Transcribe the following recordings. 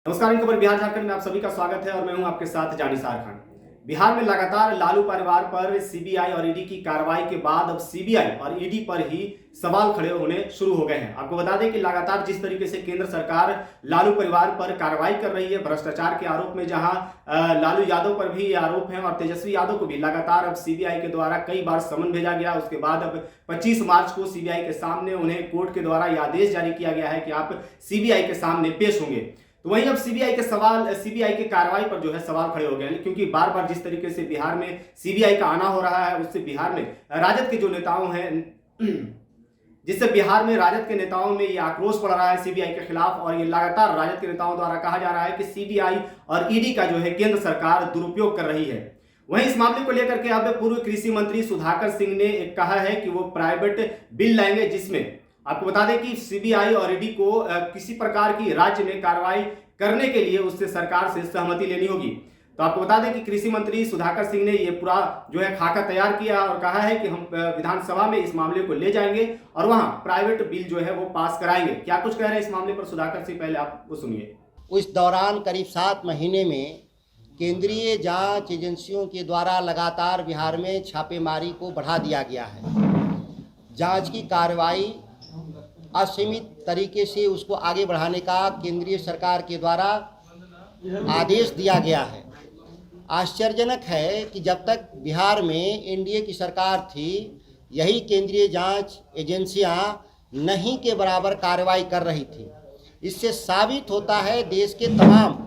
नमस्कार, इन खबर बिहार झारखंड में आप सभी का स्वागत है और मैं हूं आपके साथ जानिसार खान। बिहार में लगातार लालू परिवार पर सीबीआई और ईडी की कार्रवाई के बाद अब सीबीआई और ईडी पर ही सवाल खड़े होने शुरू हो गए हैं। आपको बता दें कि लगातार जिस तरीके से केंद्र सरकार लालू परिवार पर कार्रवाई कर रही है भ्रष्टाचार के आरोप में, जहां लालू यादव पर भी आरोप है और तेजस्वी यादव को भी लगातार अब सीबीआई के द्वारा कई बार समन भेजा गया। उसके बाद अब 25 मार्च को सीबीआई के सामने उन्हें कोर्ट के द्वारा यह आदेश जारी किया गया है कि आप सीबीआई के सामने पेश होंगे। तो वहीं अब सीबीआई के कार्रवाई पर जो है सवाल खड़े हो गए हैं, क्योंकि बार बार जिस तरीके से बिहार में सीबीआई का आना हो रहा है उससे बिहार में राजद के जो नेताओं हैं जिससे बिहार में राजद के नेताओं में ये आक्रोश बढ़ रहा है सीबीआई के खिलाफ, और ये लगातार राजद के नेताओं द्वारा कहा जा रहा है कि सीबीआई और ईडी का जो है केंद्र सरकार दुरुपयोग कर रही है। वहीं इस मामले को लेकर के अब पूर्व कृषि मंत्री सुधाकर सिंह ने कहा है कि वो प्राइवेट बिल लाएंगे, जिसमें आपको बता दें कि सीबीआई और ईडी को किसी प्रकार की राज्य में कार्रवाई करने के लिए उससे सरकार से सहमति लेनी होगी। तो आपको बता दें कि कृषि मंत्री सुधाकर सिंह ने ये पूरा जो है खाका तैयार किया और कहा है कि हम विधानसभा में इस मामले को ले जाएंगे और वहां प्राइवेट बिल जो है वो पास कराएंगे। क्या कुछ कह रहे हैं इस मामले पर सुधाकर सिंह, पहले आप वो सुनिए। उस दौरान करीब 7 महीने में केंद्रीय जांच एजेंसियों के द्वारा लगातार बिहार में छापेमारी को बढ़ा दिया गया है। जांच की कार्रवाई असीमित तरीके से उसको आगे बढ़ाने का केंद्रीय सरकार के द्वारा आदेश दिया गया है। आश्चर्यजनक है कि जब तक बिहार में एनडीए की सरकार थी, यही केंद्रीय जांच एजेंसियां नहीं के बराबर कार्रवाई कर रही थी। इससे साबित होता है देश के तमाम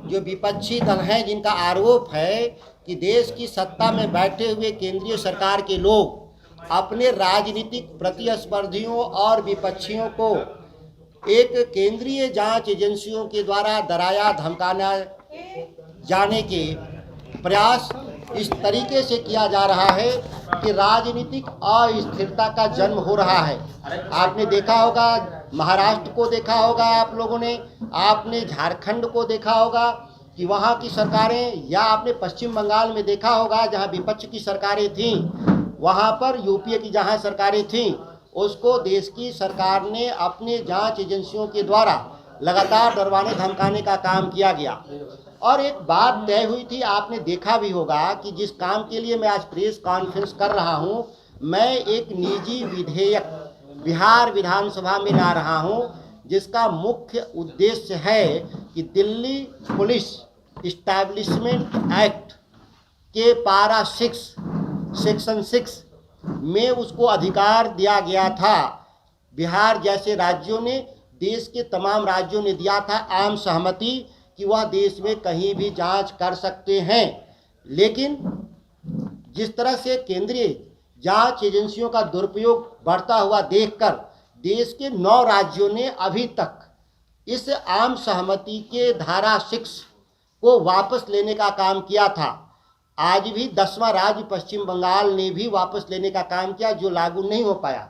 जो विपक्षी दल हैं, जिनका आरोप है कि देश की सत्ता में बैठे हुए केंद्रीय सरकार के लोग अपने राजनीतिक प्रतिस्पर्धियों और विपक्षियों को एक केंद्रीय जांच एजेंसियों के द्वारा डराया धमकाना जाने के प्रयास इस तरीके से किया जा रहा है कि राजनीतिक अस्थिरता का जन्म हो रहा है। आपने देखा होगा, महाराष्ट्र को देखा होगा आप लोगों ने, आपने झारखंड को देखा होगा कि वहाँ की सरकारें, या आपने पश्चिम बंगाल में देखा होगा जहाँ विपक्ष की सरकारें थीं, वहाँ पर यूपीए की जहाँ सरकारें थीं, उसको देश की सरकार ने अपने जांच एजेंसियों के द्वारा लगातार डरवाने धमकाने का काम किया गया। और एक बात तय हुई थी, आपने देखा भी होगा कि जिस काम के लिए मैं आज प्रेस कॉन्फ्रेंस कर रहा हूँ, मैं एक निजी विधेयक बिहार विधानसभा में ला रहा हूँ, जिसका मुख्य उद्देश्य है कि दिल्ली पुलिस इस्टेब्लिशमेंट एक्ट के पारा 6 सेक्शन 6 में उसको अधिकार दिया गया था। बिहार जैसे राज्यों ने, देश के तमाम राज्यों ने दिया था आम सहमति कि वह देश में कहीं भी जांच कर सकते हैं। लेकिन जिस तरह से केंद्रीय जांच एजेंसियों का दुरुपयोग बढ़ता हुआ देखकर देश के 9 राज्यों ने अभी तक इस आम सहमति के धारा 6 को वापस लेने का काम किया था। आज भी 10वां राज्य पश्चिम बंगाल ने भी वापस लेने का काम किया, जो लागू नहीं हो पाया।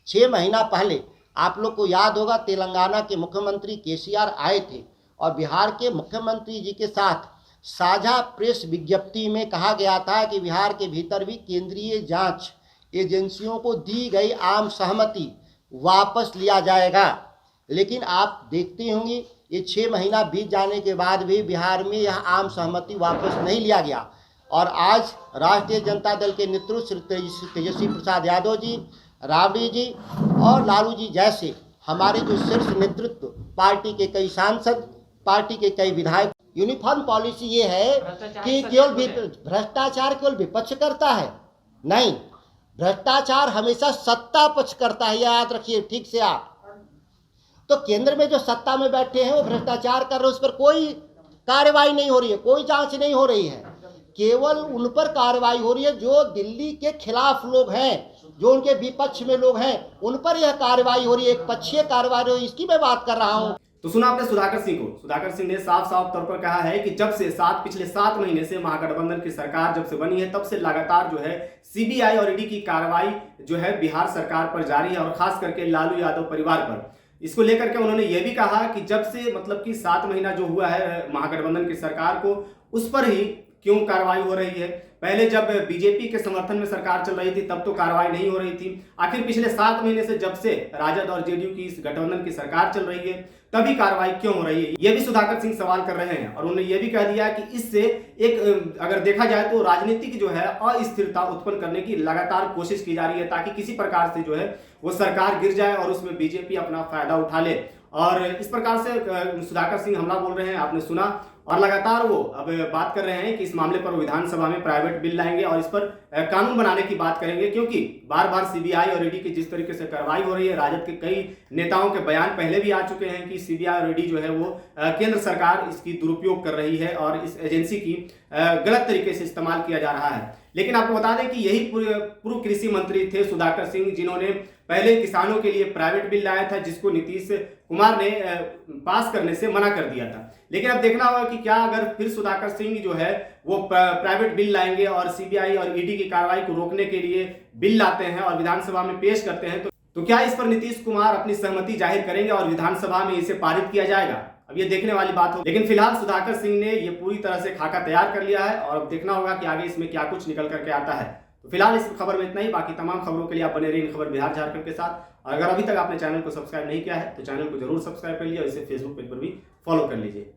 6 महीना पहले आप लोग को याद होगा, तेलंगाना के मुख्यमंत्री केसीआर आए थे और बिहार के मुख्यमंत्री जी के साथ साझा प्रेस विज्ञप्ति में कहा गया था कि बिहार के भीतर भी केंद्रीय जांच एजेंसियों को दी गई आम सहमति वापस लिया जाएगा। लेकिन आप देखते होंगे ये 6 महीना बीत जाने के बाद भी बिहार में यह आम सहमति वापस नहीं लिया गया। और आज राष्ट्रीय जनता दल के नेतृत्व श्री तेजस्वी प्रसाद यादव जी, राबड़ी जी और लालू जी जैसे हमारे जो शीर्ष नेतृत्व, पार्टी के कई सांसद, पार्टी के कई विधायक, यूनिफॉर्म पॉलिसी ये है कि केवल भ्रष्टाचार केवल विपक्ष करता है, नहीं, भ्रष्टाचार हमेशा सत्ता पक्ष करता है, याद रखिए ठीक से आप। तो केंद्र में जो सत्ता में बैठे हैं वो भ्रष्टाचार कर रहे हैं, उस पर कोई कार्रवाई नहीं हो रही है, कोई जांच नहीं हो रही है। केवल उन पर कार्रवाई हो रही है जो दिल्ली के खिलाफ लोग हैं, जो उनके विपक्ष में लोग हैं, उन पर यह कार्रवाई हो रही है, एक पक्षीय कार्रवाई हो रही है, इसकी मैं बात कर रहा हूँ। तो सुना आपने सुधाकर सिंह को। सुधाकर सिंह ने साफ साफ तौर पर कहा है कि जब से पिछले 7 महीने से महागठबंधन की सरकार जब से बनी है, तब से लगातार जो है सीबीआई और ईडी की कार्रवाई जो है बिहार सरकार पर जारी है, और खास करके लालू यादव परिवार पर। इसको लेकर के उन्होंने ये भी कहा कि जब से मतलब कि 7 महीना जो हुआ है महागठबंधन की सरकार को, उस पर ही क्यों कार्रवाई हो रही है। पहले जब बीजेपी के समर्थन में सरकार चल रही थी तब तो कार्रवाई नहीं हो रही थी, आखिर पिछले 7 महीने से जब से राजद और जेडीयू की इस गठबंधन की सरकार चल रही है तभी कार्रवाई क्यों हो रही है, ये भी सुधाकर सिंह सवाल कर रहे हैं। और उन्होंने ये भी कह दिया कि इससे एक अगर देखा जाए तो राजनीतिक जो है अस्थिरता उत्पन्न करने की लगातार कोशिश की जा रही है ताकि किसी प्रकार से जो है वो सरकार गिर जाए और उसमें बीजेपी अपना फायदा उठा ले। और इस प्रकार से सुधाकर सिंह हमला बोल रहे हैं, आपने सुना। और लगातार वो अब बात कर रहे हैं कि इस मामले पर विधानसभा में प्राइवेट बिल लाएंगे और इस पर कानून बनाने की बात करेंगे, क्योंकि बार बार सीबीआई और ईडी की जिस तरीके से कार्रवाई हो रही है, राजद के कई नेताओं के बयान पहले भी आ चुके हैं कि सीबीआई और ईडी जो है वो केंद्र सरकार इसकी दुरुपयोग कर रही है और इस एजेंसी की गलत तरीके से इस्तेमाल किया जा रहा है। लेकिन आपको बता दें कि यही पूर्व कृषि मंत्री थे सुधाकर सिंह, जिन्होंने पहले किसानों के लिए प्राइवेट बिल लाया था जिसको नीतीश कुमार ने पास करने से मना कर दिया था। लेकिन अब देखना होगा कि क्या अगर फिर सुधाकर सिंह जो है वो प्राइवेट बिल लाएंगे और सीबीआई और ईडी की कार्रवाई को रोकने के लिए बिल लाते हैं और विधानसभा में पेश करते हैं तो क्या इस पर नीतीश कुमार अपनी सहमति जाहिर करेंगे और विधानसभा में इसे पारित किया जाएगा? अब ये देखने वाली बात हो। लेकिन फिलहाल सुधाकर सिंह ने ये पूरी तरह से खाका तैयार कर लिया है और अब देखना होगा कि आगे इसमें क्या कुछ निकल करके आता है। तो फिलहाल इस खबर में इतना ही। बाकी तमाम खबरों के लिए आप बने रहिए खबर बिहार झारखंड के साथ। और अगर अभी तक आपने चैनल को सब्सक्राइब नहीं किया है तो चैनल को जरूर सब्सक्राइब कर लीजिए और इसे फेसबुक पेज पर भी फॉलो कर लीजिए।